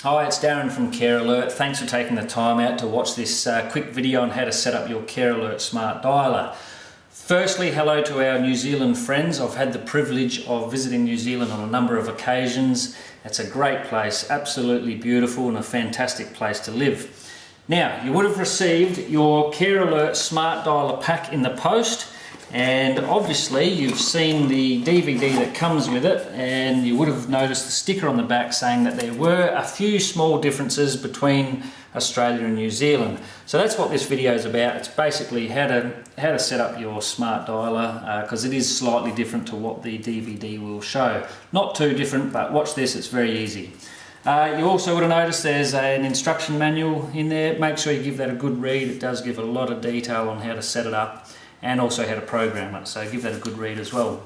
Hi, it's Darren from CareAlert. Thanks for taking the time out to watch this quick video on how to set up your CareAlert Smart Dialler. Firstly, hello to our New Zealand friends. I've had the privilege of visiting New Zealand on a number of occasions. It's a great place, absolutely beautiful and a fantastic place to live. Now, you would have received your CareAlert Smart Dialler pack in the post, and obviously you've seen the DVD that comes with it, and you would have noticed the sticker on the back saying that there were a few small differences between Australia and New Zealand. So that's what this video is about. It's basically how to set up your smart dialer, because it is slightly different to what the DVD will show. Not too different, but watch this, it's very easy. You also would have noticed there's an instruction manual in there. Make sure you give that a good read. It does give a lot of detail on how to set it up and also how to program it, so give that a good read as well.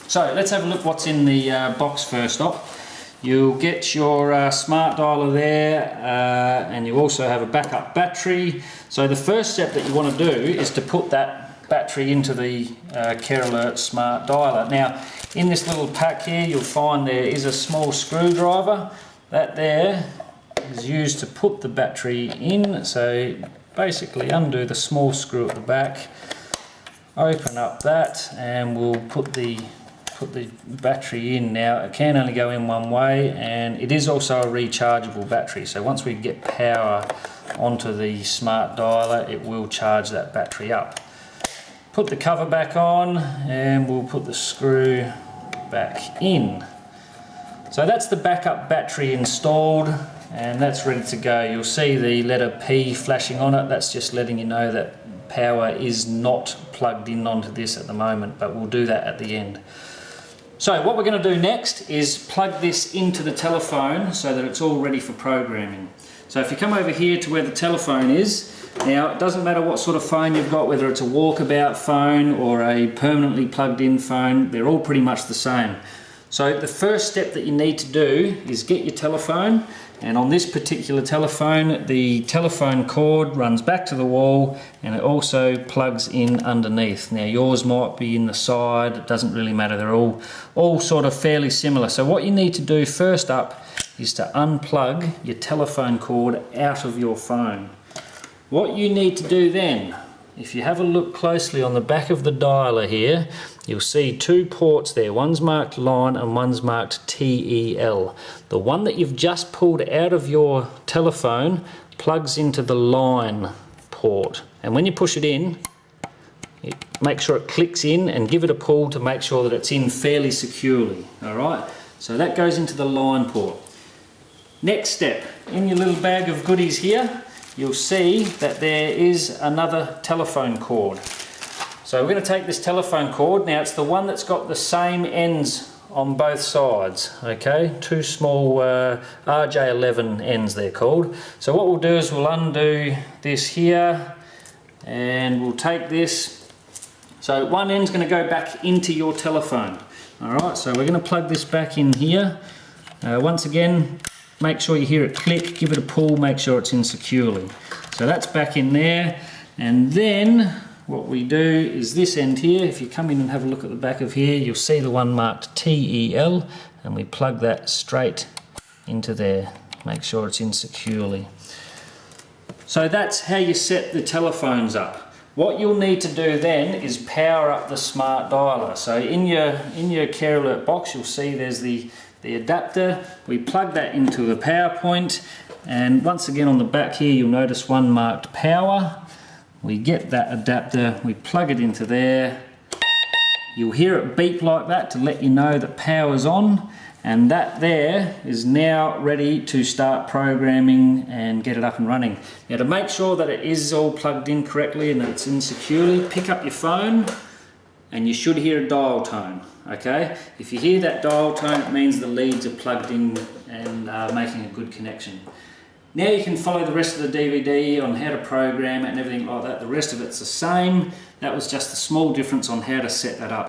So let's have a look what's in the box first up. You'll get your smart dialer there, and you also have a backup battery. So the first step that you want to do is to put that battery into the CareAlert Smart Dialer. Now in this little pack here you'll find there is a small screwdriver. That there is used to put the battery in. So basically undo the small screw at the back, open up that, and we'll put the battery in. Now it can only go in one way, and it is also a rechargeable battery, so once we get power onto the smart dialer it will charge that battery up. Put the cover back on and we'll put the screw back in. So that's the backup battery installed and that's ready to go. You'll see the letter P flashing on it. That's just letting you know that power is not plugged in onto this at the moment, but we'll do that at the end. So what we're going to do next is plug this into the telephone so that it's all ready for programming. So if you come over here to where the telephone is, now it doesn't matter what sort of phone you've got, whether it's a walkabout phone or a permanently plugged in phone, they're all pretty much the same. So the first step that you need to do is get your telephone, and on this particular telephone the telephone cord runs back to the wall and it also plugs in underneath. Now yours might be in the side, it doesn't really matter, they're all sort of fairly similar. So what you need to do first up is to unplug your telephone cord out of your phone. What you need to do then, if you have a look closely on the back of the dialer here, you'll see two ports there. One's marked line and one's marked TEL. The one that you've just pulled out of your telephone plugs into the line port. And when you push it in, make sure it clicks in and give it a pull to make sure that it's in fairly securely. Alright, so that goes into the line port. Next step, in your little bag of goodies here, you'll see that there is another telephone cord. So we're going to take this telephone cord. Now it's the one that's got the same ends on both sides, okay? Two small RJ11 ends they're called. So what we'll do is we'll undo this here and we'll take this. So one end's going to go back into your telephone. Alright, so we're going to plug this back in here. Once again, make sure you hear it click, give it a pull, make sure it's in securely. So that's back in there, and then what we do is this end here, if you come in and have a look at the back of here, you'll see the one marked TEL, and we plug that straight into there. Make sure it's in securely. So that's how you set the telephones up. What you'll need to do then is power up the smart dialer. So in your CareAlert box you'll see there's the adapter. We plug that into the power point, and once again on the back here you'll notice one marked power. We get that adapter, we plug it into there. You'll hear it beep like that to let you know that power's on, and that there is now ready to start programming and get it up and running. Now to make sure that it is all plugged in correctly and that it's in securely, pick up your phone and you should hear a dial tone. Okay, if you hear that dial tone it means the leads are plugged in and making a good connection. Now you can follow the rest of the DVD on how to program it and everything like that. The rest of it's the same. That was just a small difference on how to set that up.